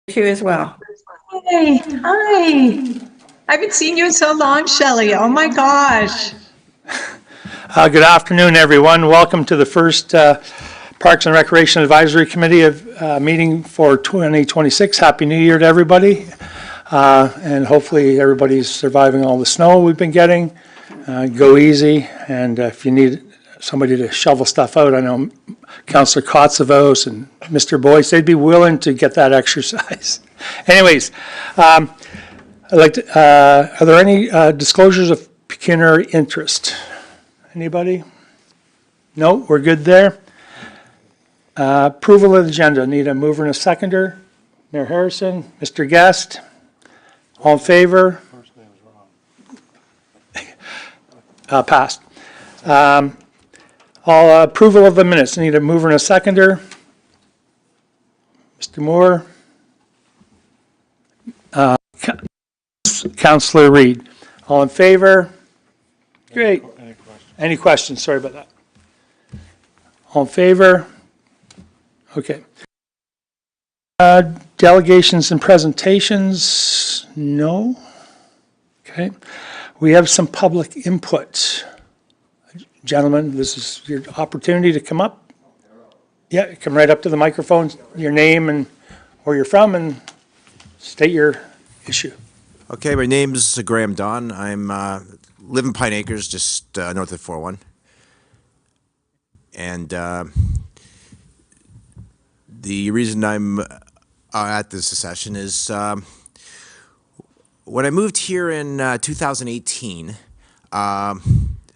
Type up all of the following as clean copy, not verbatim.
You as well. Hey, hi. I haven't seen you in so long, Shelley. Oh my gosh. Good afternoon, everyone. Welcome to the first Parks and Recreation Advisory Committee meeting for 2026. Happy New Year to everybody. And hopefully everybody's surviving all the snow we've been getting. Go easy. And if you need somebody to shovel stuff out, I know Councillor Kotzavos and Mr. Boyce, they'd be willing to get that exercise. Anyways, I'd like to, are there any disclosures of pecuniary interest? Anybody? No, we're good there. Approval of the agenda. Need a mover and a seconder. Mayor Harrison, Mr. Guest. All in favor? Passed. All approval of the minutes. Need a mover and a seconder. Mr. Moore. Councillor Reed. All in favor? Great. Any questions? Sorry about that. All in favor? Okay. Delegations and presentations? No. Okay. We have some public input. Gentlemen, this is your opportunity to come up. Yeah, come right up to the microphone, your name and where you're from, and state your issue. Okay, my name's Graham Don. I'm live in Pine Acres, just north of 401. And the reason I'm at this session is when I moved here in 2018,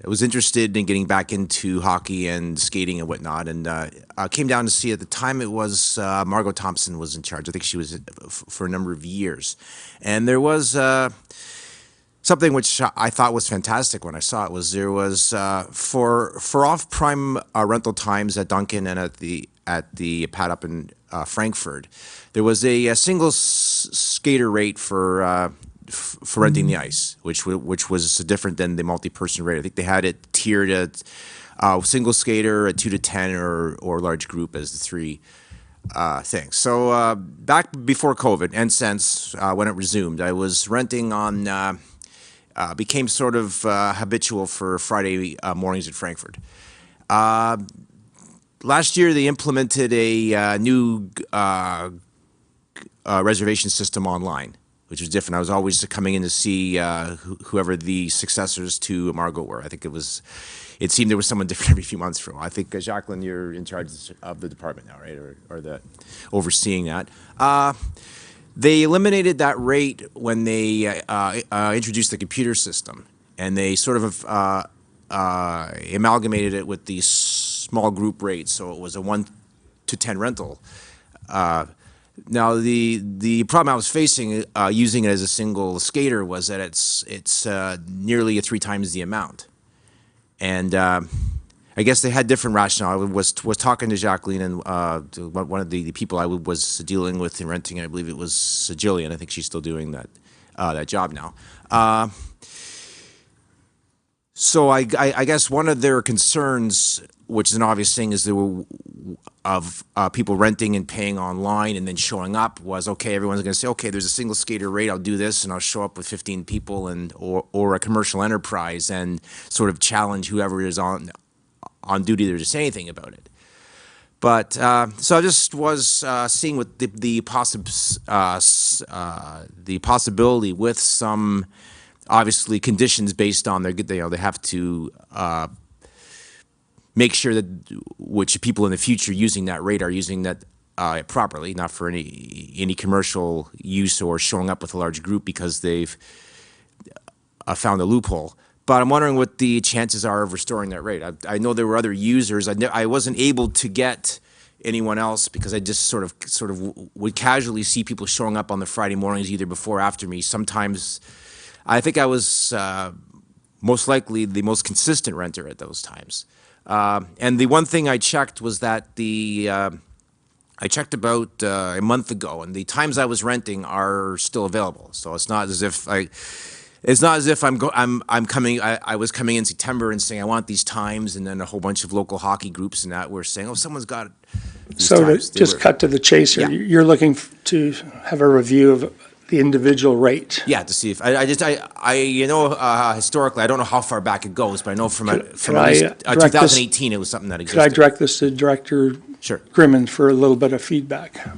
I was interested in getting back into hockey and skating and whatnot, and I came down to see at the time it was Margot Thompson was in charge. I think she was for a number of years. And there was something which I thought was fantastic when I saw it was there was for off-prime rental times at Duncan and at the pad up in Frankfurt, there was a single skater rate for renting the ice, which was different than the multi-person rate. I think they had it tiered at single skater, a 2 to 10, or large group as the three things. So back before COVID and since when it resumed, I was renting on. Became sort of habitual for Friday mornings in Frankfurt. Last year, they implemented a new reservation system online, which was different. I was always coming in to see whoever the successors to Margot were. I think it seemed there was someone different every few months. I think, Jacqueline, you're in charge of the department now, right? Or the overseeing that. They eliminated that rate when they introduced the computer system, and they sort of amalgamated it with the small group rate, so it was a 1 to 10 rental. Now the problem I was facing using it as a single skater was that it's nearly 3 times the amount, and I guess they had different rationale. I was talking to Jacqueline and one of the people I was dealing with and renting, and I believe it was Jillian. I think she's still doing that job now. So I guess one of their concerns, which is an obvious thing, is there were of people renting and paying online and then showing up was, okay, everyone's going to say, okay, there's a single skater rate, I'll do this, and I'll show up with 15 people or a commercial enterprise and sort of challenge whoever is on duty there to say anything about it. But so I just was seeing what the possibility with some obviously conditions based on their, they have to make sure that which people in the future using that rate are using that properly, not for any commercial use or showing up with a large group because they've found a loophole. But I'm wondering what the chances are of restoring that rate. I know there were other users. I wasn't able to get anyone else because I just sort of would casually see people showing up on the Friday mornings either before or after me. Sometimes I think I was most likely the most consistent renter at those times. And the one thing I checked was that I checked about a month ago, and the times I was renting are still available. So it's not as if It's not as if I'm coming. I was coming in September and saying I want these times, and then a whole bunch of local hockey groups and that were saying, oh, someone's got these So to times. just cut to the chase here, Yeah. you're looking to have a review of the individual rate. Yeah, to see if historically, I don't know how far back it goes, but I know from at I least direct this- 2018 it was something that Could I existed. direct this to Director Sure. Grimman for a little bit of feedback?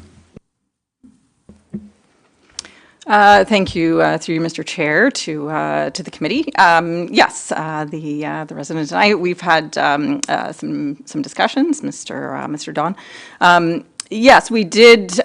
Thank you, through you, Mr. Chair, to the committee. Yes, the resident and I, we've had some discussions, Mr. Don. Yes, we did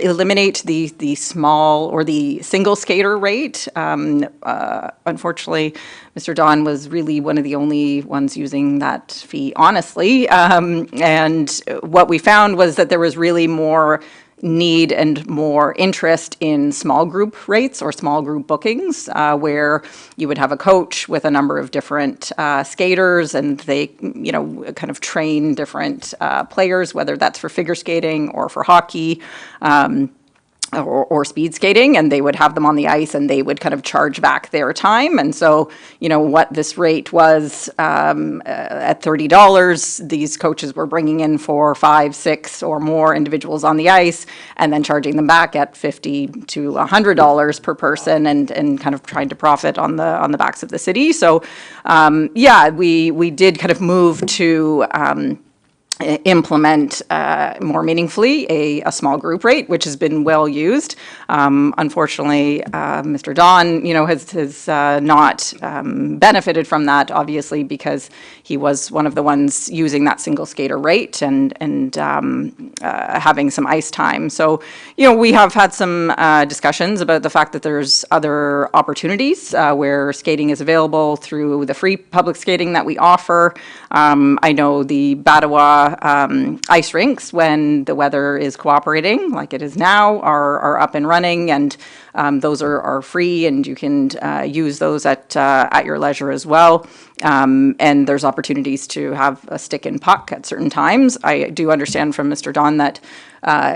eliminate the small or the single skater rate. Unfortunately, Mr. Don was really one of the only ones using that fee, honestly. And what we found was that there was really more need and more interest in small group rates or small group bookings, where you would have a coach with a number of different skaters, and they, kind of train different players, whether that's for figure skating or for hockey. Or speed skating, and they would have them on the ice and they would kind of charge back their time. And so, what this rate was at $30, these coaches were bringing in 4, 5, 6 or more individuals on the ice and then charging them back at $50 to $100 per person, and kind of trying to profit on the backs of the city. So, we did kind of move to implement more meaningfully a small group rate, which has been well used. Unfortunately, Mr. Don, has not benefited from that, obviously, because he was one of the ones using that single skater rate and having some ice time. So, we have had some discussions about the fact that there's other opportunities where skating is available through the free public skating that we offer. I know the Battawa ice rinks, when the weather is cooperating, like it is now, are up and running, and those are free, and you can use those at your leisure as well. And there's opportunities to have a stick and puck at certain times. I do understand from Mr. Don that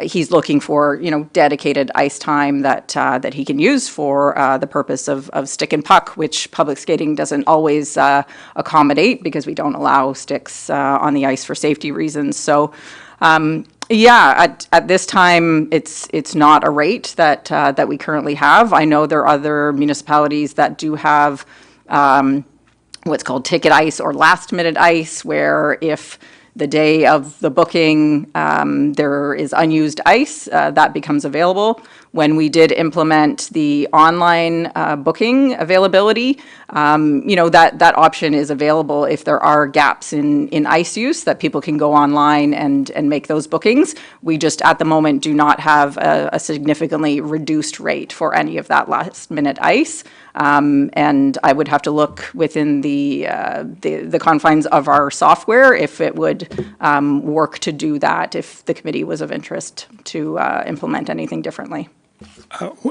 he's looking for dedicated ice time that he can use for the purpose of stick and puck, which public skating doesn't always accommodate, because we don't allow sticks on the ice for safety reasons. So. At this time, it's not a rate that we currently have. I know there are other municipalities that do have what's called ticket ice or last minute ice, where if the day of the booking there is unused ice, that becomes available. When we did implement the online booking availability, that option is available if there are gaps in ice use, that people can go online and make those bookings. We just, at the moment, do not have a significantly reduced rate for any of that last minute ice. And I would have to look within the confines of our software if it would work to do that, if the committee was of interest to implement anything differently.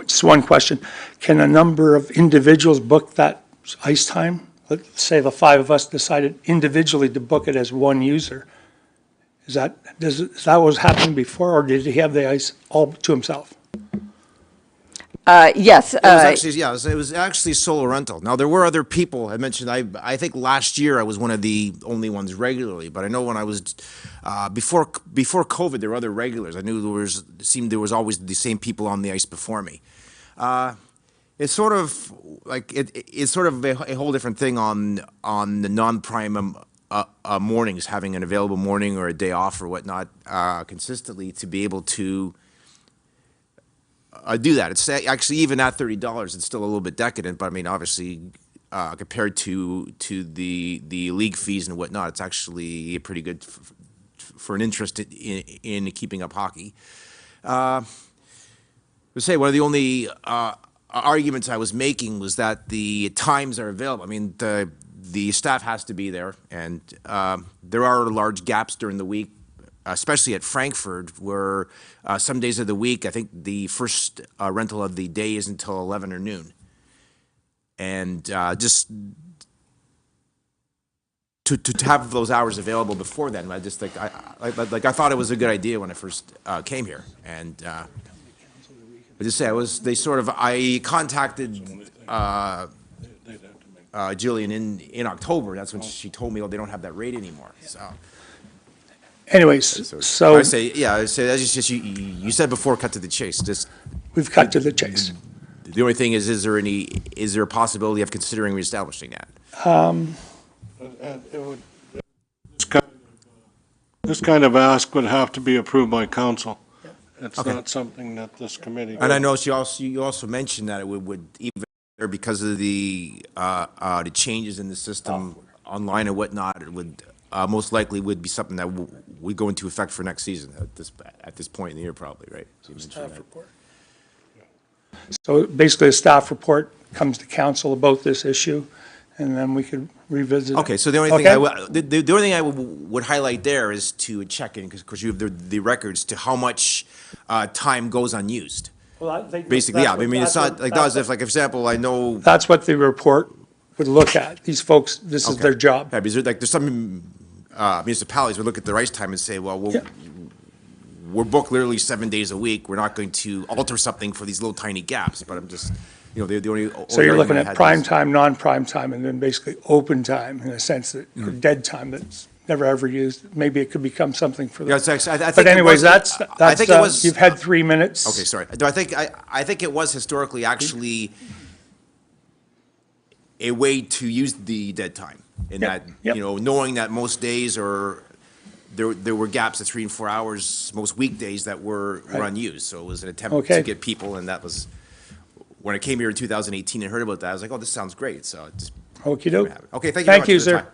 Just one question. Can a number of individuals book that ice time? Let's say the 5 of us decided individually to book it as one user. Is that what was happening before, or did he have the ice all to himself? Yes. It was actually solo rental. Now, there were other people. I mentioned, I think last year I was one of the only ones regularly, but I know when I was, before COVID, there were other regulars. I knew there was always the same people on the ice before me. It's sort of like, it's sort of a whole different thing on the non-prime mornings, having an available morning or a day off or whatnot consistently to be able to do that. It's actually, even at $30, it's still a little bit decadent, but I mean, obviously, compared to the league fees and whatnot, it's actually pretty good for an interest in keeping up hockey. One of the only arguments I was making was that the times are available. I mean, the staff has to be there, and there are large gaps during the week, especially at Frankfurt, where some days of the week, I think the first rental of the day is until 11 or noon. And just to have those hours available before then, I just think, I thought it was a good idea when I first came here. And But just say I contacted Jillian in October. That's when she told me, oh, they don't have that rate anymore. So Anyways, so I say, as you said before, cut to the chase. Just we've cut to the chase. the only thing is there a possibility of considering reestablishing that? This kind of ask would have to be approved by council. It's Okay. not something that this committee. And I know you also mentioned that it would even because of the changes in the system online and whatnot, it would most likely would be something that would go into effect for next season at this point in the year, probably, right? So you mentioned that. So basically, a staff report comes to council about this issue, and then we could revisit it. Okay, so the only thing the only thing I would highlight there is to check in, because you have the records to how much time goes unused. Well, I think Basically, yeah, I mean, it's not like that, if, like, for example, I know. That's what the report would look at. These folks, this is their job. Yeah, because there's some municipalities would look at their ice time and say, well, Yeah. we're booked literally 7 days a week. We're not going to alter something for these little tiny gaps, but I'm just, the only. So you're looking at prime time. time, non-prime time, and then basically open time, in a sense that, or dead time that's never ever used. Maybe it could become something for Yeah, the. it's actually, I think But anyways, it was, I think it was. you've had 3 minutes. Okay, sorry. No, I think it was historically actually a way to use the dead time in Yep, that, yep. knowing that most days or there were gaps of 3 and 4 hours, most weekdays that were Right. unused. So it was an attempt Okay. to get people, and that was, when I came here in 2018 and heard about that, I was like, oh, this sounds great. So it just. Okey doke. Okay, thank you very Thank much you, for the sir. time.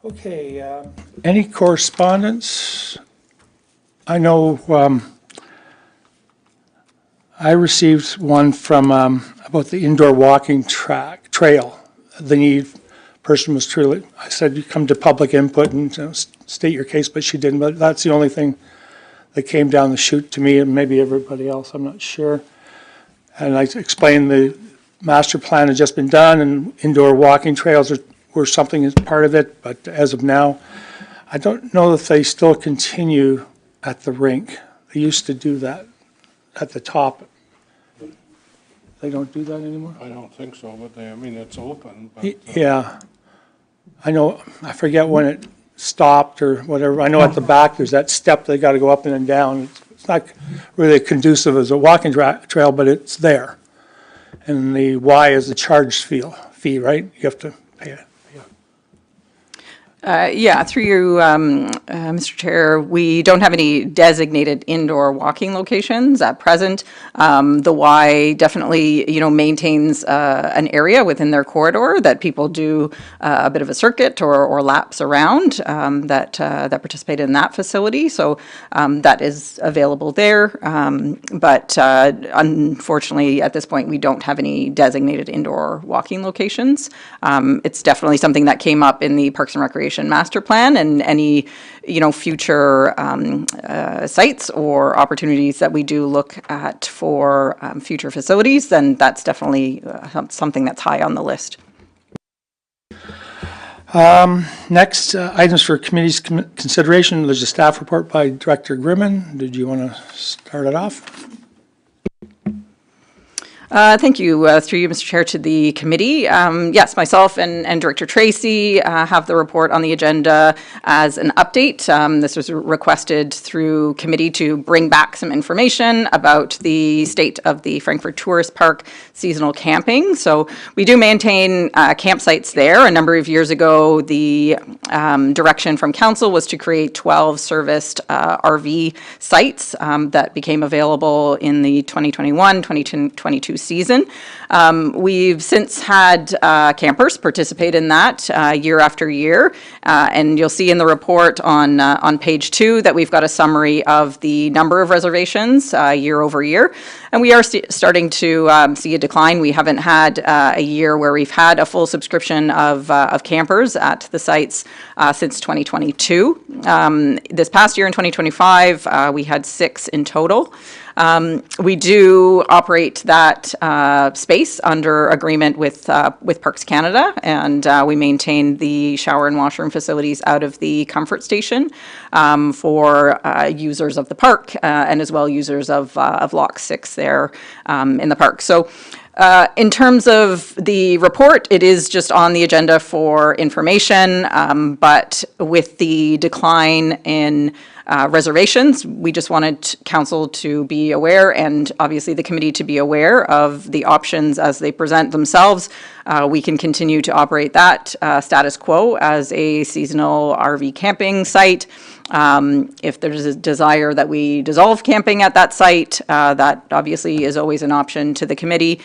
Okay, any correspondence? I know, I received one from, about the indoor walking trail. The need, person was truly, I said, you come to public input and state your case, but she didn't. But that's the only thing that came down the chute to me, and maybe everybody else, I'm not sure. And I explained the master plan had just been done, and indoor walking trails were something as part of it, but as of now, I don't know if they still continue at the rink. They used to do that at the top. They don't do that anymore? I don't think so, but it's open, but. Yeah. I know, I forget when it stopped or whatever. I know at the back, there's that step they gotta go up and then down. It's not really conducive as a walking trail, but it's there. And the Y is the charge fee, right? You have to pay it. Yeah, through you, Mr. Chair, we don't have any designated indoor walking locations at present. The Y definitely, maintains an area within their corridor that people do a bit of a circuit or laps around that participate in that facility. So that is available there. But unfortunately, at this point, we don't have any designated indoor walking locations. It's definitely something that came up in the Parks and Recreation Master Plan, and any, future sites or opportunities that we do look at for future facilities, then that's definitely something that's high on the list. Next, items for committee's consideration. There's a staff report by Director Grimmin. Did you want to start it off? Thank you, through you, Mr. Chair, to the committee. Yes, myself and Director Tracy have the report on the agenda as an update. This was requested through committee to bring back some information about the state of the Frankfurt Tourist Park seasonal camping. So we do maintain campsites there. A number of years ago, the direction from council was to create 12 serviced RV sites that became available in the 2021-2022 season. We've since had campers participate in that year after year, and you'll see in the report on page 2 that we've got a summary of the number of reservations year over year, and we are starting to see a decline. We haven't had a year where we've had a full subscription of campers at the sites since 2022. This past year in 2025, we had 6 in total. We do operate that space under agreement with Parks Canada, and we maintain the shower and washroom facilities out of the comfort station for users of the park and as well users of Lock 6 there in the park. So in terms of the report, it is just on the agenda for information, but with the decline in reservations, we just wanted council to be aware and obviously the committee to be aware of the options as they present themselves. We can continue to operate that status quo as a seasonal RV camping site. If there's a desire that we dissolve camping at that site, that obviously is always an option to the committee.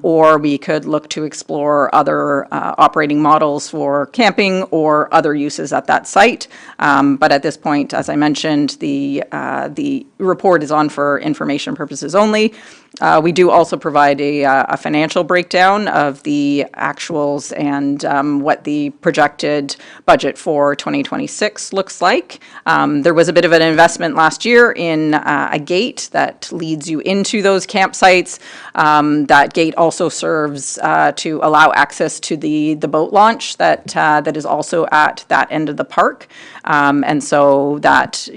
Or we could look to explore other operating models for camping or other uses at that site. But at this point, as I mentioned, the report is on for information purposes only. We do also provide a financial breakdown of the actuals and what the projected budget for 2026 looks like. There was a bit of an investment last year in a gate that leads you into those campsites. That gate also serves to allow access to the boat launch that is also at that end of the park. And so that,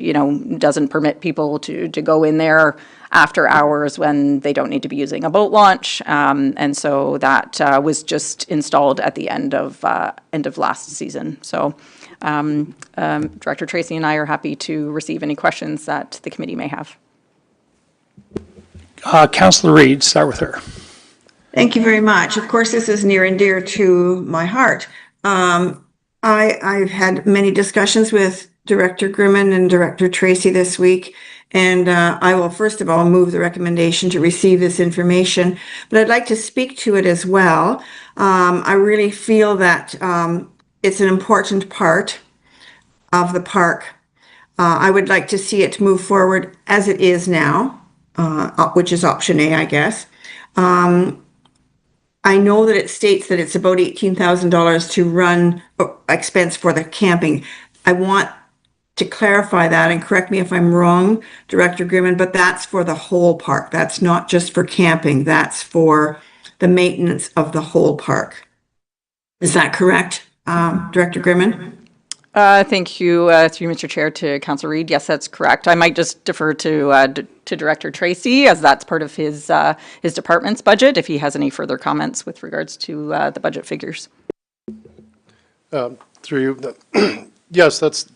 doesn't permit people to go in there after hours when they don't need to be using a boat launch. And so that was just installed at the end of last season. So Director Tracy and I are happy to receive any questions that the committee may have. Councillor Reid, start with her. Thank you very much. Of course, this is near and dear to my heart. I've had many discussions with Director Grimmin and Director Tracy this week, and I will first of all move the recommendation to receive this information, but I'd like to speak to it as well. I really feel that it's an important part of the park. I would like to see it move forward as it is now, which is option A, I guess. I know that it states that it's about $18,000 to run expense for the camping. I want to clarify that, and correct me if I'm wrong, Director Grimmin, but that's for the whole park. That's not just for camping. That's for the maintenance of the whole park. Is that correct, Director Grimmin? Thank you, through Mr. Chair, to Councillor Reid. Yes, that's correct. I might just defer to Director Tracy, as that's part of his department's budget, if he has any further comments with regards to the budget figures. Through you, yes, that's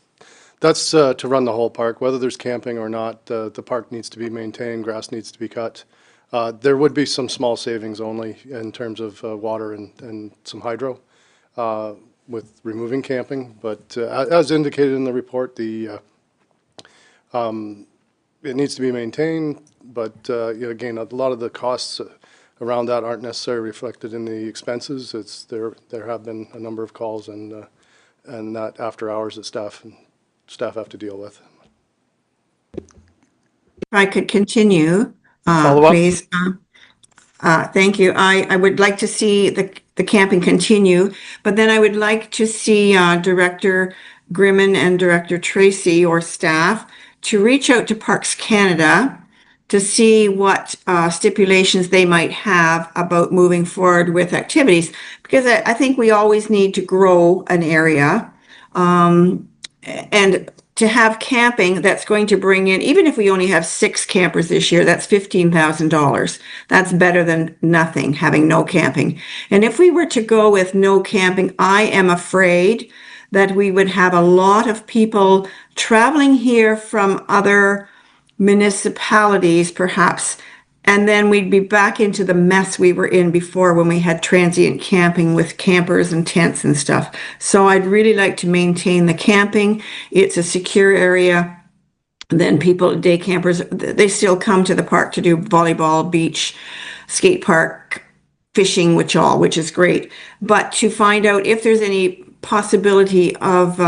to run the whole park, whether there's camping or not. The park needs to be maintained, grass needs to be cut. There would be some small savings only in terms of water and some hydro with removing camping, but as indicated in the report, it needs to be maintained, but again, a lot of the costs around that aren't necessarily reflected in the expenses. There have been a number of calls and that after hours that staff have to deal with. If I could continue, Follow up. please. Thank you. I would like to see the camping continue, but then I would like to see Director Grimmin and Director Tracy or staff to reach out to Parks Canada to see what stipulations they might have about moving forward with activities, because I think we always need to grow an area. And to have camping that's going to bring in, even if we only have 6 campers this year, that's $15,000. That's better than nothing, having no camping. And if we were to go with no camping, I am afraid that we would have a lot of people traveling here from other municipalities, perhaps, and then we'd be back into the mess we were in before when we had transient camping with campers and tents and stuff. So I'd really like to maintain the camping. It's a secure area. Then people, day campers, they still come to the park to do volleyball, beach, skate park, fishing, which is great. But to find out if there's any possibility of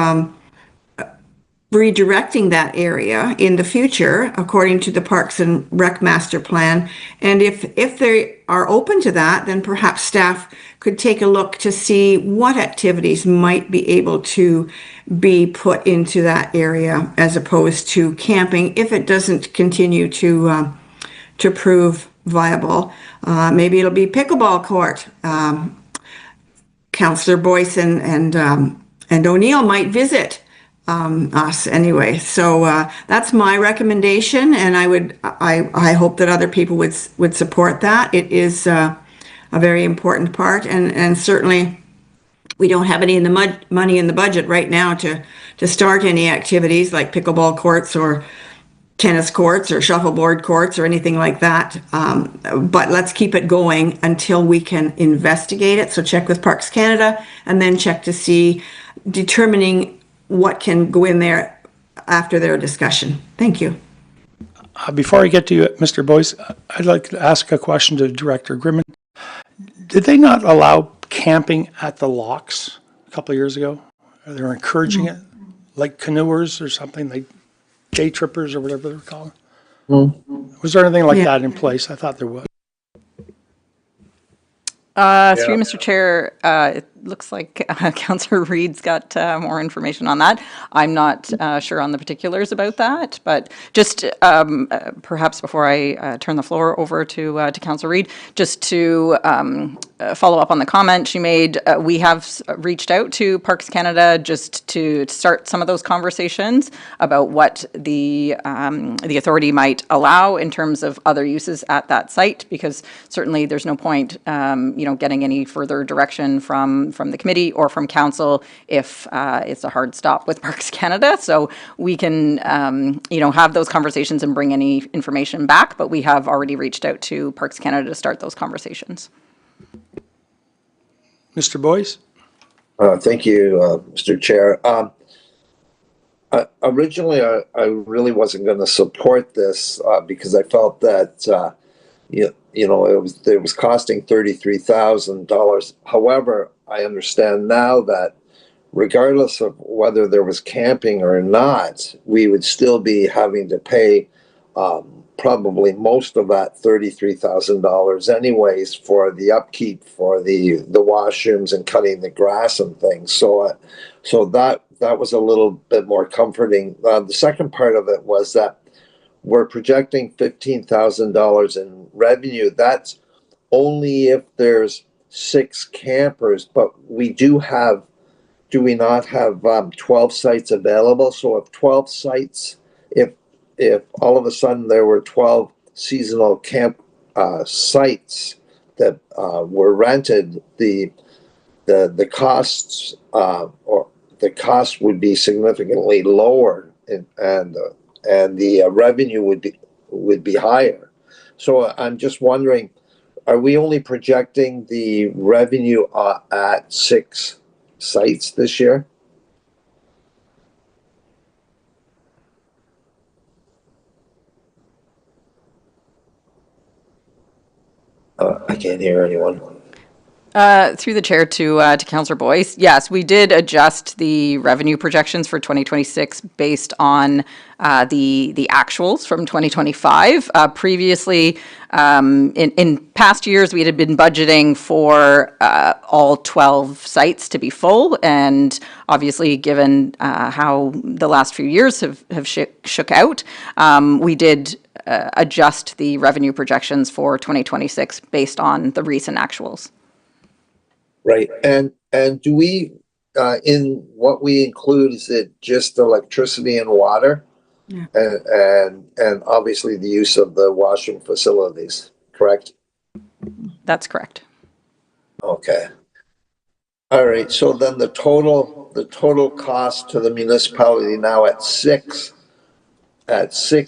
redirecting that area in the future, according to the Parks and Rec Master Plan. And if they are open to that, then perhaps staff could take a look to see what activities might be able to be put into that area as opposed to camping, if it doesn't continue to to prove viable. Maybe it'll be pickleball court. Councillor Boyce and O'Neill might visit us anyway. So that's my recommendation, and I hope that other people would support that. It is a very important part, and certainly we don't have any money in the budget right now to start any activities like pickleball courts or tennis courts or shuffleboard courts or anything like that. But let's keep it going until we can investigate it. So check with Parks Canada and then check to see, determining what can go in there after their discussion. Thank you. Before I get to you, Mr. Boyce, I'd like to ask a question to Director Grimman. Did they not allow camping at the locks a couple of years ago? They were encouraging it, like canoers or something, like day trippers or whatever they're called. Was there anything like that in place? I thought there was. Through Mr. Chair, it looks like Councillor Reid's got more information on that. I'm not sure on the particulars about that, but just perhaps before I turn the floor over to Councillor Reid, just to follow up on the comment she made, we have reached out to Parks Canada just to start some of those conversations about what the authority might allow in terms of other uses at that site, because certainly there's no point getting any further direction from the committee or from council if it's a hard stop with Parks Canada. So we can have those conversations and bring any information back, but we have already reached out to Parks Canada to start those conversations. Mr. Boyce? Thank you, Mr. Chair. Originally, I really wasn't going to support this because I felt that it was costing $33,000. However, I understand now that regardless of whether there was camping or not, we would still be having to pay probably most of that $33,000 anyways for the upkeep for the washrooms and cutting the grass and things. So that was a little bit more comforting. The second part of it was that we're projecting $15,000 in revenue. That's only if there's 6 campers, but we do we not have 12 sites available? So if 12 sites, if all of a sudden there were 12 seasonal camp sites that were rented, the costs or the cost would be significantly lower, and the revenue would be higher. So I'm just wondering, are we only projecting the revenue at 6 sites this year? I can't hear anyone. Through the chair to Councillor Boyce, yes, we did adjust the revenue projections for 2026 based on the actuals from 2025. Previously, in past years, we had been budgeting for all 12 sites to be full, and obviously, given how the last few years have shook out, we did adjust the revenue projections for 2026 based on the recent actuals. Right, and do we, in what we include, is it just electricity and water? Yeah. And obviously the use of the washroom facilities, correct? That's correct. Okay. All right, so then the total cost to the municipality now at six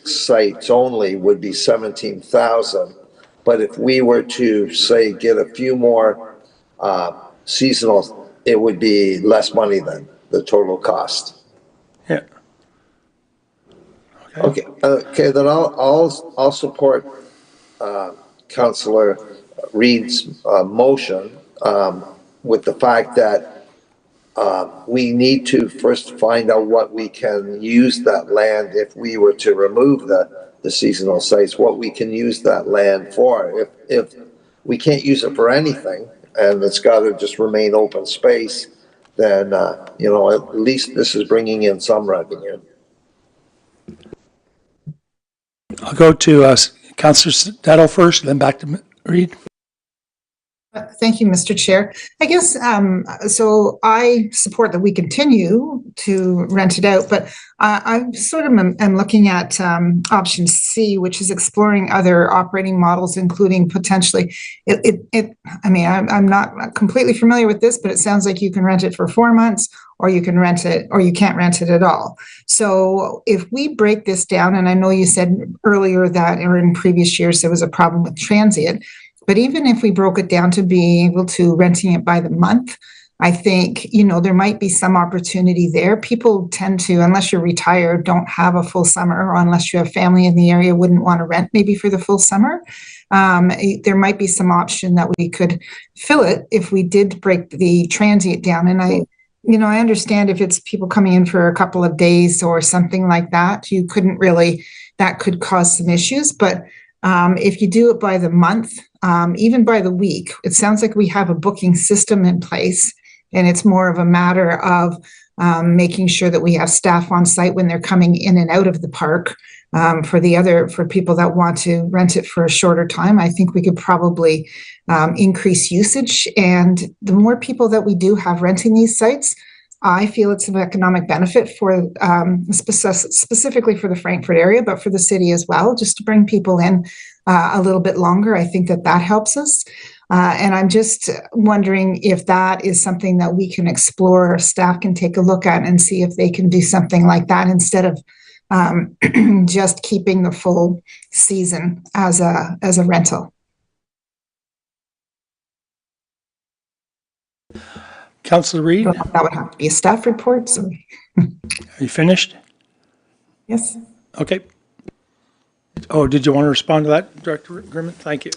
sites only would be 17,000. But if we were to say get a few more seasonal, it would be less money than the total cost. Yeah. Okay. Then I'll support Councillor Reid's motion with the fact that we need to first find out what we can use that land if we were to remove the seasonal sites, what we can use that land for. If we can't use it for anything, and it's got to just remain open space, then, at least this is bringing in some revenue. I'll go to Councillor Stedall first, then back to Reid. Thank you, Mr. Chair. I guess, so I support that we continue to rent it out, but I sort of am looking at option C, which is exploring other operating models, including potentially, I mean, I'm not completely familiar with this, but it sounds like you can rent it for 4 months, or you can rent it, or you can't rent it at all. So if we break this down, and I know you said earlier that, or in previous years, there was a problem with transient, but even if we broke it down to being able to renting it by the month, I think, there might be some opportunity there. People tend to, unless you're retired, don't have a full summer, or unless you have family in the area, wouldn't want to rent maybe for the full summer. There might be some option that we could fill it if we did break the transient down. And I understand if it's people coming in for a couple of days or something like that, that could cause some issues. But if you do it by the month, even by the week, it sounds like we have a booking system in place, and it's more of a matter of making sure that we have staff on site when they're coming in and out of the park. For people that want to rent it for a shorter time, I think we could probably increase usage. And the more people that we do have renting these sites, I feel it's an economic benefit for specifically for the Frankfurt area, but for the city as well, just to bring people in a little bit longer. I think that helps us. And I'm just wondering if that is something that we can explore, or staff can take a look at and see if they can do something like that instead of just keeping the full season as a rental. Councillor Reid, That would have to be a staff report. So, are you finished? yes. Okay. Oh, did you want to respond to that, Director Grimman? Thank you.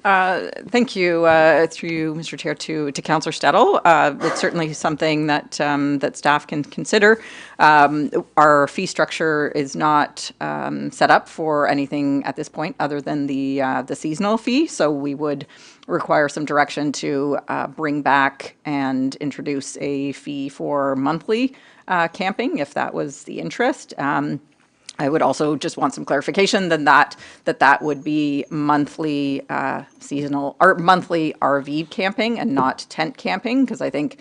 Thank you, through you, Mr. Chair, to Councillor Stedall. It's certainly something that that staff can consider. Our fee structure is not set up for anything at this point other than the seasonal fee, so we would require some direction to bring back and introduce a fee for monthly camping, if that was the interest. I would also just want some clarification then that would be monthly seasonal or monthly RV camping and not tent camping, because I think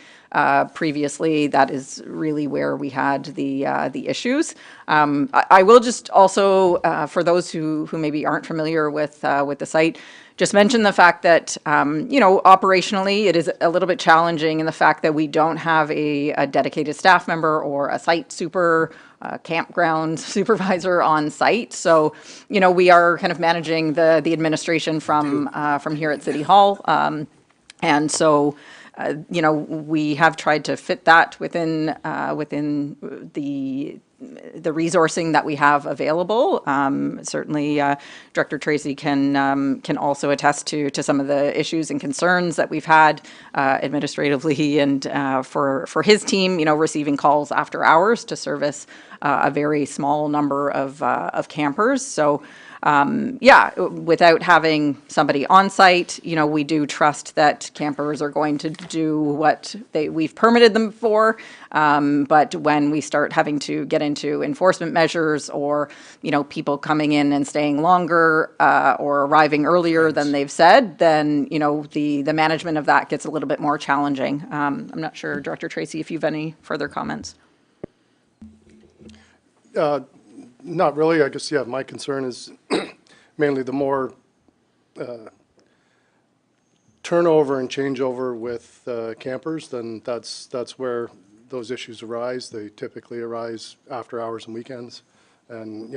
previously that is really where we had the issues. I will just also, for those who maybe aren't familiar with the site, just mention the fact that, operationally it is a little bit challenging in the fact that we don't have a dedicated staff member or a site super campground supervisor on site. So, we are kind of managing the administration from here at City Hall. And so, we have tried to fit that within the resourcing that we have available. Certainly, Director Tracy can also attest to some of the issues and concerns that we've had administratively and for his team, receiving calls after hours to service a very small number of campers. So, without having somebody on site, we do trust that campers are going to do what we've permitted them for. But when we start having to get into enforcement measures or, people coming in and staying longer or arriving earlier than they've said, then, the management of that gets a little bit more challenging. I'm not sure, Director Tracy, if you've any further comments. Not really. I guess, my concern is mainly the more turnover and changeover with campers, then that's where those issues arise. They typically arise after hours and weekends. And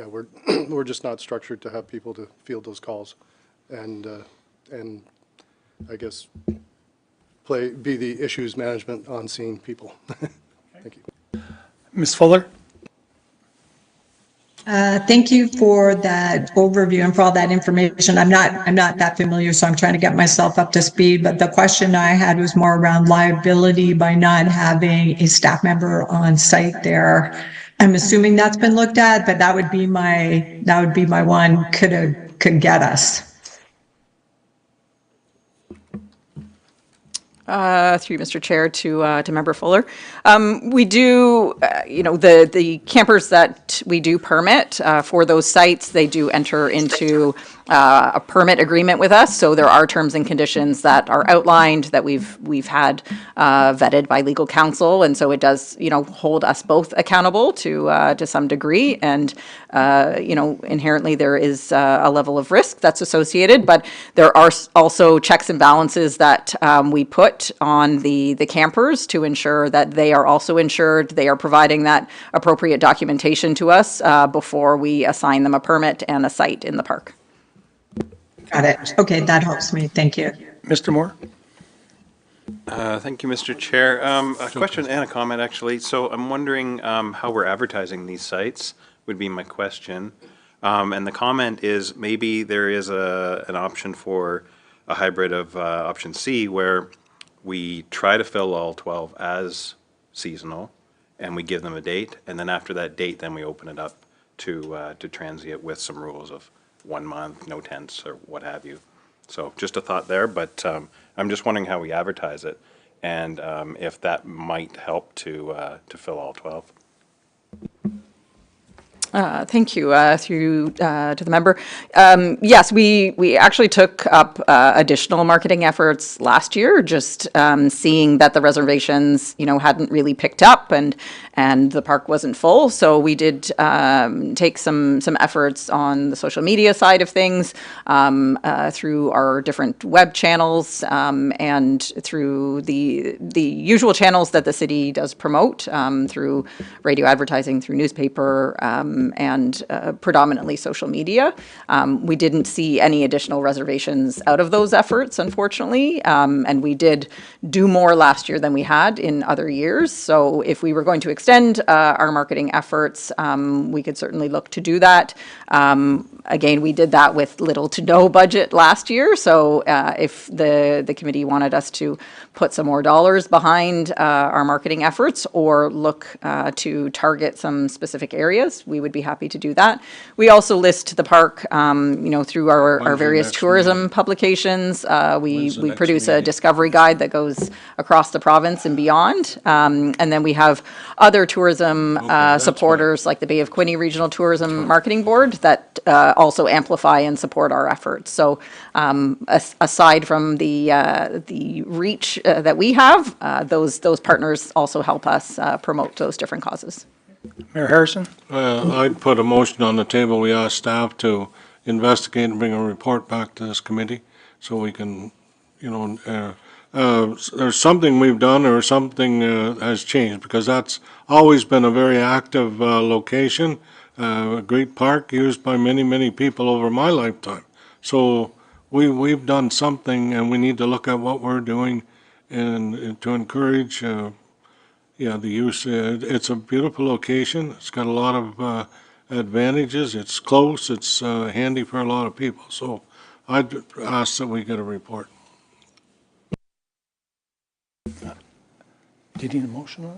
we're just not structured to have people to field those calls and I guess be the issues management on scene people. Thank you. Ms. Fuller? Thank you for that overview and for all that information. I'm not that familiar, so I'm trying to get myself up to speed. But the question I had was more around liability by not having a staff member on site there. I'm assuming that's been looked at, but that would be my one could get us. Through Mr. Chair to Member Fuller. We do, the campers that we do permit for those sites, they do enter into a permit agreement with us. So there are terms and conditions that are outlined that we've had vetted by legal counsel, and so it does, hold us both accountable to some degree. And inherently there is a level of risk that's associated, but there are also checks and balances that we put on the campers to ensure that they are also insured. They are providing that appropriate documentation to us before we assign them a permit and a site in the park. Got it. Okay, that helps me. Thank you. Mr. Moore? Thank you, Mr. Chair. A question and a comment, actually. So I'm wondering how we're advertising these sites would be my question. And the comment is maybe there is an option for a hybrid of option C where we try to fill all 12 as seasonal and we give them a date. And then after that date, then we open it up to transient with some rules of 1 month, no tents or what have you. So just a thought there, but I'm just wondering how we advertise it and if that might help to fill all 12. Thank you. Through to the member. Yes, we actually took up additional marketing efforts last year, just seeing that the reservations, hadn't really picked up and the park wasn't full. So we did take some efforts on the social media side of things through our different web channels and through the usual channels that the city does promote through radio advertising, through newspaper, and predominantly social media. We didn't see any additional reservations out of those efforts, unfortunately, and we did do more last year than we had in other years. So if we were going to extend our marketing efforts, we could certainly look to do that. Again, we did that with little to no budget last year. So if the committee wanted us to put some more dollars behind our marketing efforts or look to target some specific areas, we would be happy to do that. We also list the park, through our various tourism publications. We produce a discovery guide that goes across the province and beyond. And then we have other tourism supporters like the Bay of Quinte Regional Tourism Marketing Board that also amplify and support our efforts. So aside from the reach that we have, those partners also help us promote those different causes. Mayor Harrison? I'd put a motion on the table. We ask staff to investigate and bring a report back to this committee so we can, there's something we've done or something has changed, because that's always been a very active location, a great park used by many, many people over my lifetime. So we've done something, and we need to look at what we're doing and to encourage the use. It's a beautiful location. It's got a lot of advantages. It's close. It's handy for a lot of people. So I'd ask that we get a report. Do you need a motion on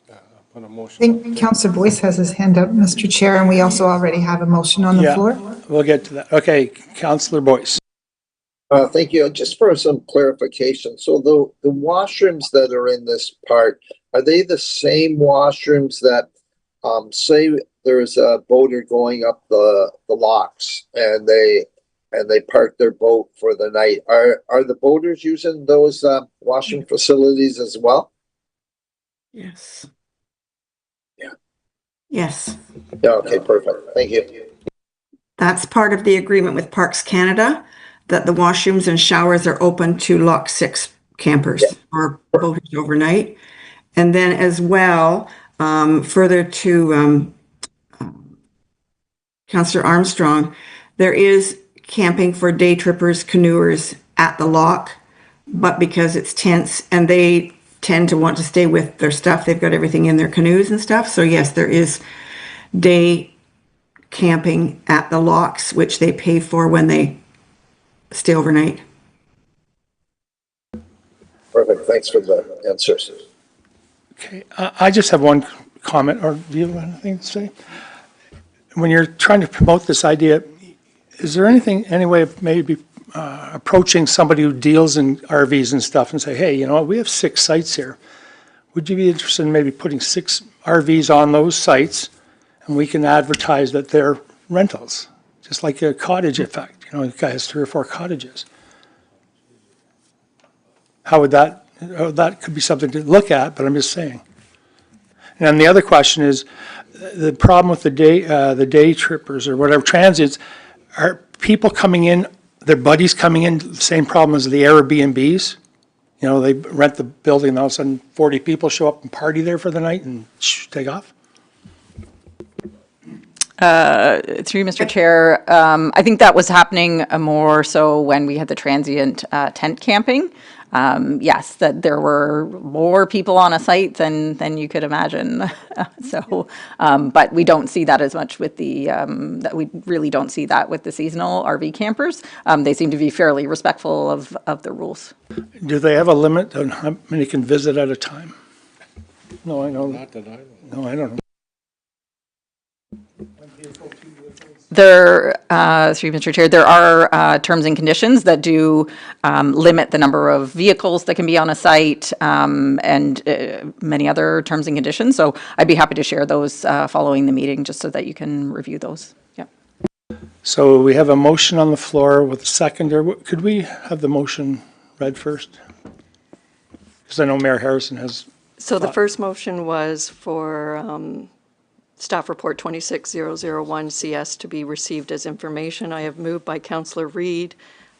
it? Put a motion. I think Councillor Boyce has his hand up, Mr. Chair, and we also already have a motion on the Yeah, floor. we'll get to that. Okay, Councillor Boyce. Thank you. Just for some clarification, so the washrooms that are in this park, are they the same washrooms that, say there's a boater going up the locks and they park their boat for the night? Are the boaters using those washroom facilities as well? Yes. Yeah. Yes. Yeah, okay, perfect. Thank you. That's part of the agreement with Parks Canada, that the washrooms and showers are open to Lock 6 campers or boaters overnight. And then as well, further to Councillor Armstrong, there is camping for day trippers, canoers at the lock, but because it's tents and they tend to want to stay with their stuff, they've got everything in their canoes and stuff. So yes, there is day camping at the locks, which they pay for when they stay overnight. Perfect. Thanks for the answers. Okay, I just have one comment, or do you have anything to say? When you're trying to promote this idea, is there any way of maybe approaching somebody who deals in RVs and stuff and say, hey, you know what, we have 6 sites here. Would you be interested in maybe putting 6 RVs on those sites, and we can advertise that they're rentals, just like a cottage effect. You know, a guy has 3 or 4 cottages. How would that, that could be something to look at, but I'm just saying. And the other question is, the problem with the day trippers or whatever, transients, are people coming in, their buddies coming in, the same problem as the Airbnbs? You know, they rent the building and all of a sudden 40 people show up and party there for the night and take off? Through Mr. Chair, I think that was happening more so when we had the transient tent camping. Yes, that there were more people on a site than you could imagine. So, but we don't see that as much with the, that we really don't see that with the seasonal RV campers. They seem to be fairly respectful of the rules. Do they have a limit on how many can visit at a time? No, I know. Not that I know. No, I don't know. There, through Mr. Chair, there are terms and conditions that do limit the number of vehicles that can be on a site, and many other terms and conditions. So I'd be happy to share those following the meeting, just so that you can review those. Yeah. So we have a motion on the floor with a seconder. Could we have the motion read first? Because I know Mayor Harrison has. So the first motion was for Staff Report 26001 CS to be received as information. I have moved by Councillor Reid.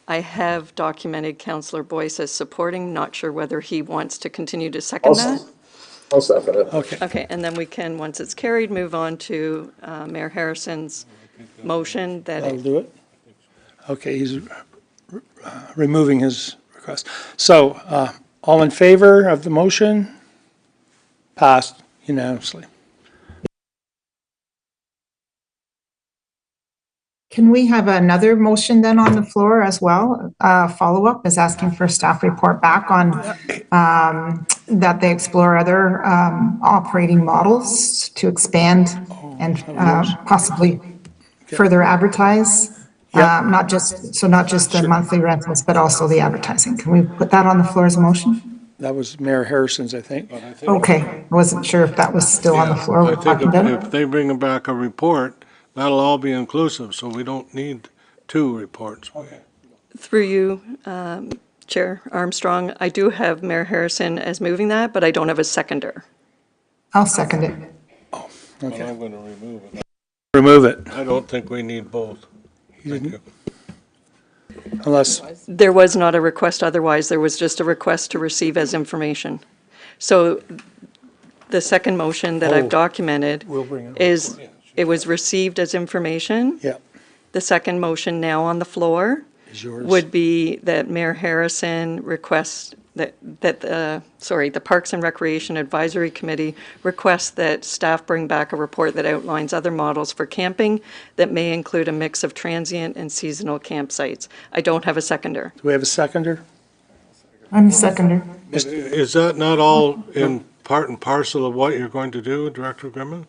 I have documented Councillor Boyce as supporting, not sure whether he wants to continue to second that. I'll second it. Okay. Okay, and then we can, once it's carried, move on to Mayor Harrison's motion that That'll do it? Okay, he's removing his request. So, all in favor of the motion? Passed unanimously. Can we have another motion then on the floor as well? Follow-up is asking for a staff report back on that they explore other operating models to expand and possibly further advertise. Not just the monthly rentals, but also the advertising. Can we put that on the floor as a motion? That was Mayor Harrison's, I think. Okay, I wasn't sure if that was still on the floor. I We're talking think about if they bring back a report, that'll all be inclusive, so we don't need 2 reports. Okay. through you, Chair Armstrong, I do have Mayor Harrison as moving that, but I don't have a seconder. I'll second it. Well, Okay. I'm going to remove it. Remove it, I don't think we need both. Thank you. unless, There was not a request otherwise, there was just a request to receive as information. So the second motion that I've documented we'll bring it. is, it was received as information. Yeah, The second motion now on the floor is yours. would be that Mayor Harrison requests the Parks and Recreation Advisory Committee requests that staff bring back a report that outlines other models for camping that may include a mix of transient and seasonal campsites. I don't have a seconder. Do we have a seconder? I'm a seconder. Is that not all in part and parcel of what you're going to do, Director Grimman?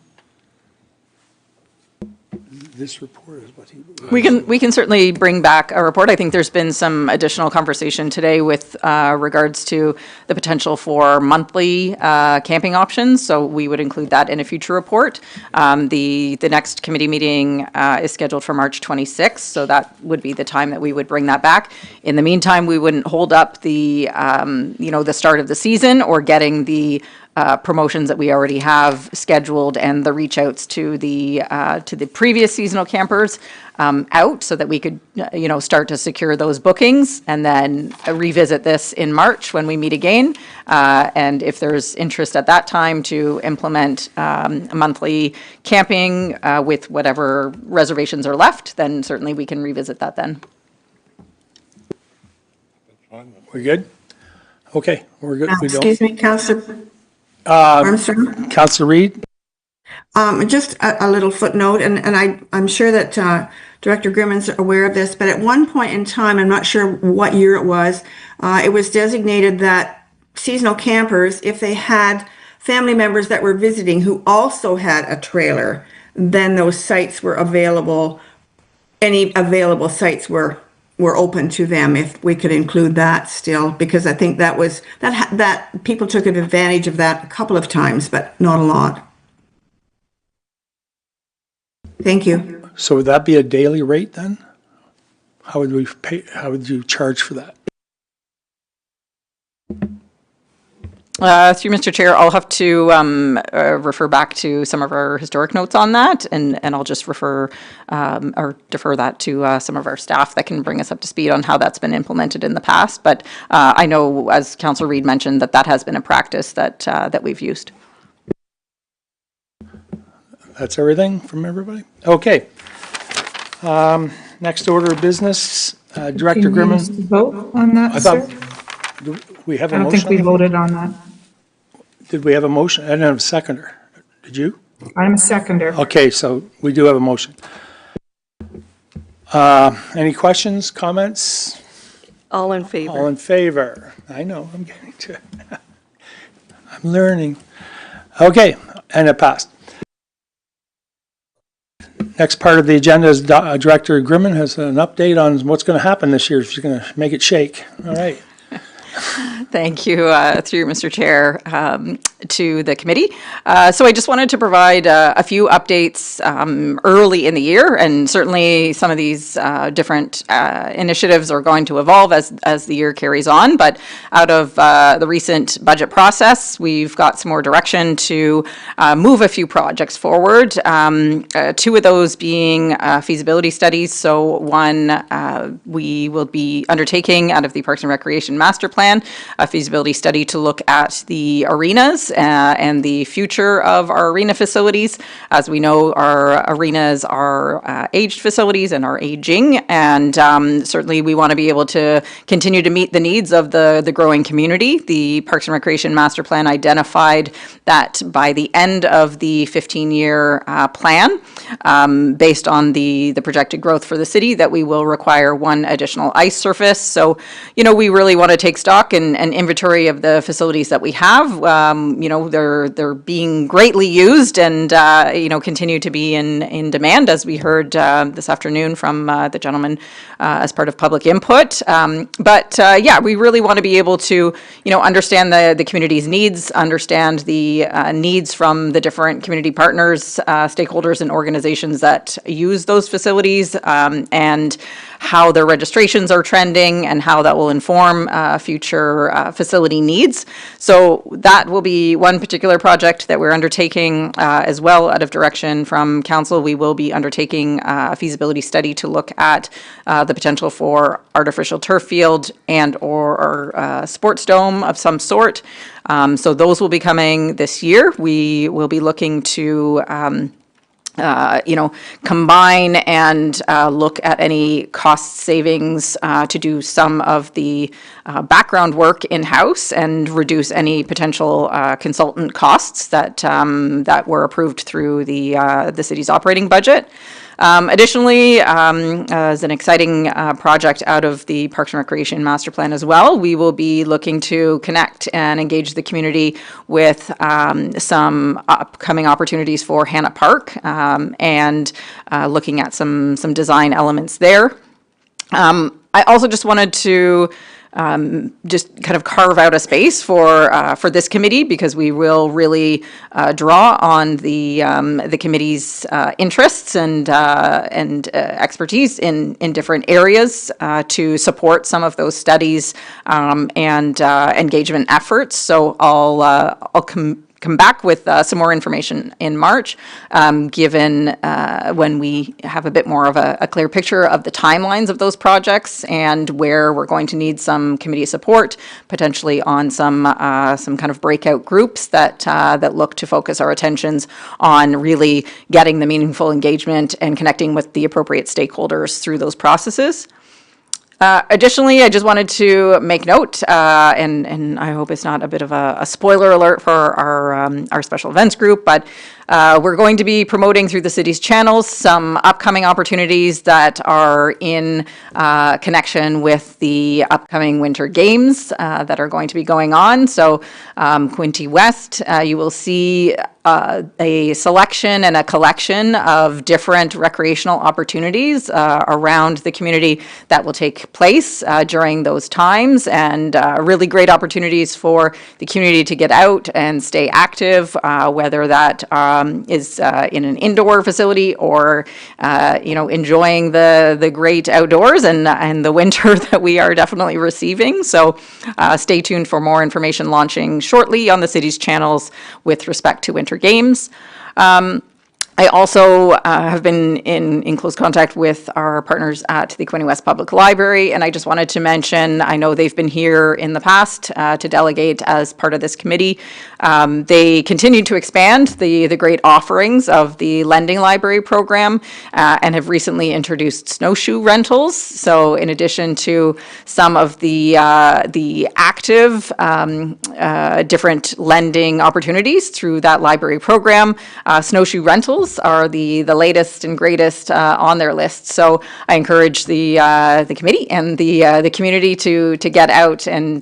This report is what he. We can certainly bring back a report. I think there's been some additional conversation today with regards to the potential for monthly camping options, so we would include that in a future report. The next committee meeting is scheduled for March 26th, so that would be the time that we would bring that back. In the meantime, we wouldn't hold up the the start of the season or getting the promotions that we already have scheduled and the reach outs to the previous seasonal campers out, so that we could start to secure those bookings, and then revisit this in March when we meet again. And if there's interest at that time to implement a monthly camping with whatever reservations are left, then certainly we can revisit that then. We good? Okay, we're good. We don't. Excuse me, Councillor Armstrong? Councillor Reid? Just a little footnote, and I'm sure that Director Grimmon's aware of this, but at one point in time, I'm not sure what year it was designated that seasonal campers, if they had family members that were visiting who also had a trailer, then those sites were available. Any available sites were we're open to them if we could include that still, because I think that was, that people took advantage of that a couple of times, but not a lot. Thank you. So would that be a daily rate then? How would we pay, how would you charge for that? Through Mr. Chair, I'll have to refer back to some of our historic notes on that, and I'll just refer or defer that to some of our staff that can bring us up to speed on how that's been implemented in the past. But I know, as Councillor Reid mentioned, that has been a practice that we've used. That's everything from everybody? Okay. Next order of business, Director Can we Grimman. vote on that, I sir? thought, we have a I don't motion? think we voted on that. Did we have a motion? I didn't have a seconder. Did you? I'm a seconder. Okay, so we do have a motion. Any questions, comments? All in All favor? in favor? I know, I'm getting to it. I'm learning. Okay, and it passed. Next part of the agenda is Director Grimman has an update on what's going to happen this year. She's going to make it shake. All right. Thank you, through Mr. Chair, to the committee. So I just wanted to provide a few updates early in the year, and certainly some of these different initiatives are going to evolve as the year carries on. But out of the recent budget process, we've got some more direction to move a few projects forward. Two of those being feasibility studies. So one, we will be undertaking out of the Parks and Recreation Master Plan, a feasibility study to look at the arenas and the future of our arena facilities. As we know, our arenas are aged facilities and are aging, and certainly we want to be able to continue to meet the needs of the growing community. The Parks and Recreation Master Plan identified that by the end of the 15-year plan, based on the projected growth for the city, that we will require one additional ice surface. So, you know, we really want to take stock and inventory of the facilities that we have. You know, they're being greatly used and you know, continue to be in demand, as we heard this afternoon from the gentleman as part of public input. But yeah, we really want to be able to, you know, understand the community's needs, understand the needs from the different community partners, stakeholders, and organizations that use those facilities, and how their registrations are trending and how that will inform future facility needs. So that will be one particular project that we're undertaking. As well, out of direction from council, we will be undertaking a feasibility study to look at the potential for artificial turf field and or sports dome of some sort. So those will be coming this year. We will be looking to you know, combine and look at any cost savings to do some of the background work in-house and reduce any potential consultant costs that that were approved through the city's operating budget. Additionally, as an exciting project out of the Parks and Recreation Master Plan as well, we will be looking to connect and engage the community with some upcoming opportunities for Hannah Park, and looking at some design elements there. I also just wanted to just kind of carve out a space for this committee, because we will really draw on the committee's interests and expertise in different areas to support some of those studies and engagement efforts. So I'll come back with some more information in March, given when we have a bit more of a clear picture of the timelines of those projects and where we're going to need some committee support, potentially on some kind of breakout groups that look to focus our attentions on really getting the meaningful engagement and connecting with the appropriate stakeholders through those processes. Additionally, I just wanted to make note, and I hope it's not a bit of a spoiler alert for our special events group, but We're going to be promoting through the city's channels some upcoming opportunities that are in connection with the upcoming Winter Games that are going to be going on. So Quinte West, you will see a selection and a collection of different recreational opportunities around the community that will take place during those times, and really great opportunities for the community to get out and stay active, whether that is in an indoor facility or enjoying the great outdoors and the winter that we are definitely receiving. So stay tuned for more information launching shortly on the city's channels with respect to Winter Games. I also have been in close contact with our partners at the Quinte West Public Library, and I just wanted to mention, I know they've been here in the past to delegate as part of this committee. They continue to expand the great offerings of the lending library program and have recently introduced snowshoe rentals. So in addition to some of the active different lending opportunities through that library program, snowshoe rentals are the latest and greatest on their list. So I encourage the committee and the community to get out and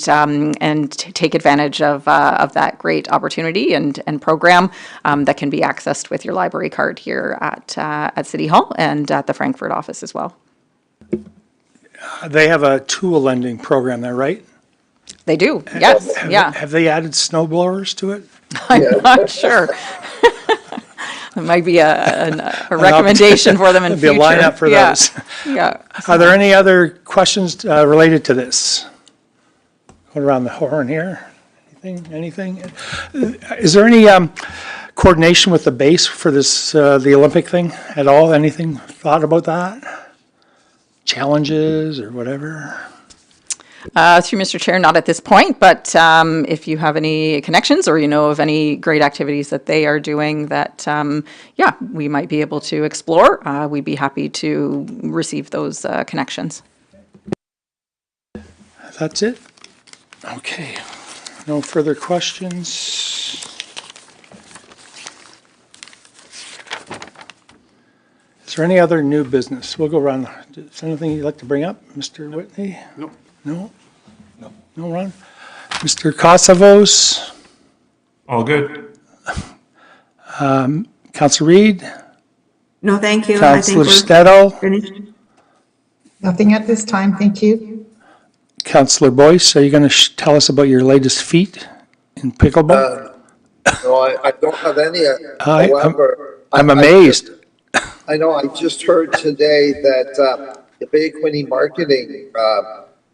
take advantage of that great opportunity and program that can be accessed with your library card here at City Hall and at the Frankfurt office as well. They have a tool lending program there, right? They do, yes, yeah. Have they added snow blowers to it? I'm not sure. It might be a recommendation for them in the future. Be a lineup for those. Yeah. Are there any other questions related to this? Go around the horn here. Anything? Is there any coordination with the base for this, the Olympic thing at all? Anything thought about that? Challenges or whatever? Through Mr. Chair, not at this point, but if you have any connections or you know of any great activities that they are doing that, we might be able to explore, we'd be happy to receive those connections. That's it? Okay. No further questions? Is there any other new business? We'll go around. Is there anything you'd like to bring up, Mr. Whitney? No. No? No, Ron? Mr. Kosovos? All good. Councilor Reid? No, thank you. Councilor I think Stedel? we're finished. Nothing at this time, thank you. Councilor Boyce, are you going to tell us about your latest feat in pickleball? No, I don't have any. I'm However, amazed. I know, I just heard today that the Bay Quinte marketing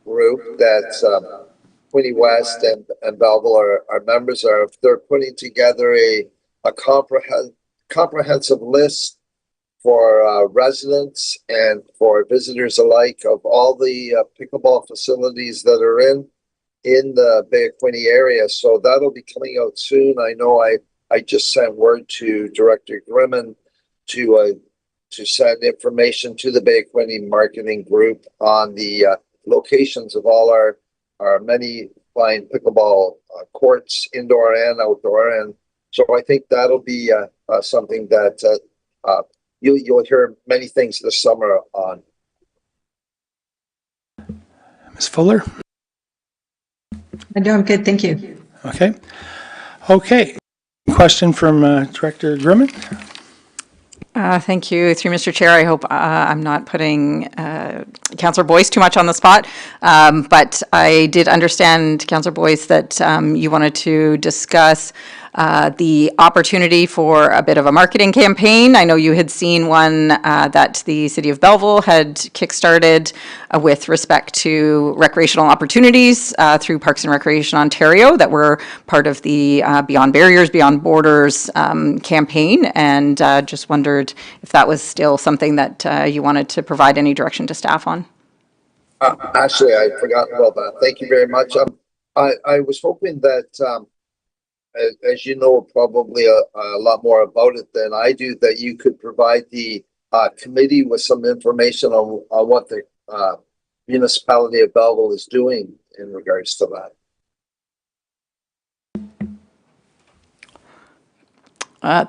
group that Quinte West and Belleville are members of, they're putting together a comprehensive list for residents and for visitors alike of all the pickleball facilities that are in the Bay of Quinte area. So that'll be coming out soon. I know I just sent word to Director Grimman to send information to the Bay of Quinte marketing group on the locations of all our many fine pickleball courts, indoor and outdoor. And so I think that'll be something that you'll hear many things this summer on. Ms. Fuller? I'm doing good, thank you. Okay. Okay. Question from Director Grimman? Thank you. Through Mr. Chair, I hope I'm not putting Councillor Boyce too much on the spot, but I did understand, Councillor Boyce, that you wanted to discuss the opportunity for a bit of a marketing campaign. I know you had seen one that the City of Belleville had kickstarted with respect to recreational opportunities through Parks and Recreation Ontario that were part of the Beyond Barriers, Beyond Borders campaign, and just wondered if that was still something that you wanted to provide any direction to staff on. Actually, I forgot about that. Thank you very much. I was hoping that, as you know probably a lot more about it than I do, that you could provide the committee with some information on what the municipality of Belleville is doing in regards to that.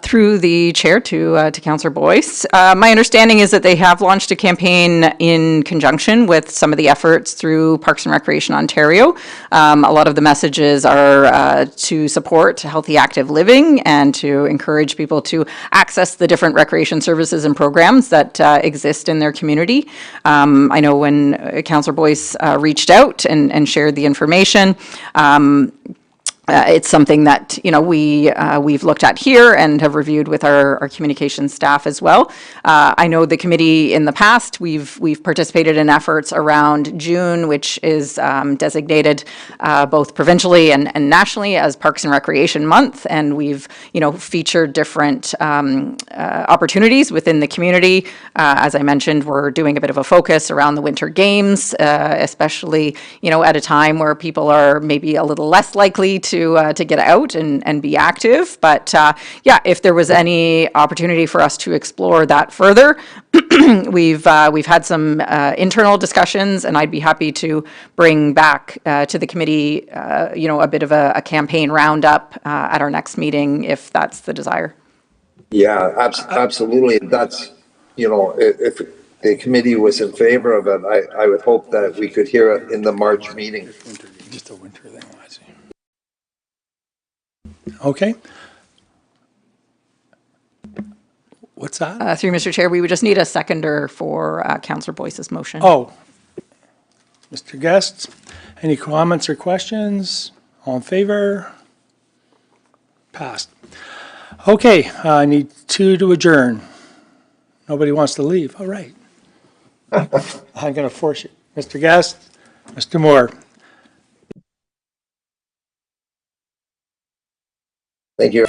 Through the chair to Councillor Boyce. My understanding is that they have launched a campaign in conjunction with some of the efforts through Parks and Recreation Ontario. A lot of the messages are to support healthy, active living and to encourage people to access the different recreation services and programs that exist in their community. I know when Councillor Boyce reached out and shared the information, it's something that, you know, we've looked at here and have reviewed with our communications staff as well. I know the committee in the past, we've participated in efforts around June, which is designated both provincially and nationally as Parks and Recreation Month, and we've, you know, featured different opportunities within the community. As I mentioned, we're doing a bit of a focus around the Winter Games, especially, you know, at a time where people are maybe a little less likely to get out and be active. But yeah, if there was any opportunity for us to explore that further, we've had some internal discussions, and I'd be happy to bring back to the committee, you know, a bit of a campaign roundup at our next meeting, if that's the desire. Yeah, absolutely. That's, you know, if the committee was in favor of it, I would hope that we could hear it in the March meeting. Just a winter thing, I see. Okay. What's that? Through Mr. Chair, we would just need a seconder for Councillor Boyce's motion. Oh, Mr. Guest, any comments or questions? All in favor? Passed. Okay, I need 2 to adjourn. Nobody wants to leave. All right. I'm going to force you. Mr. Guest, Mr. Moore. Thank you.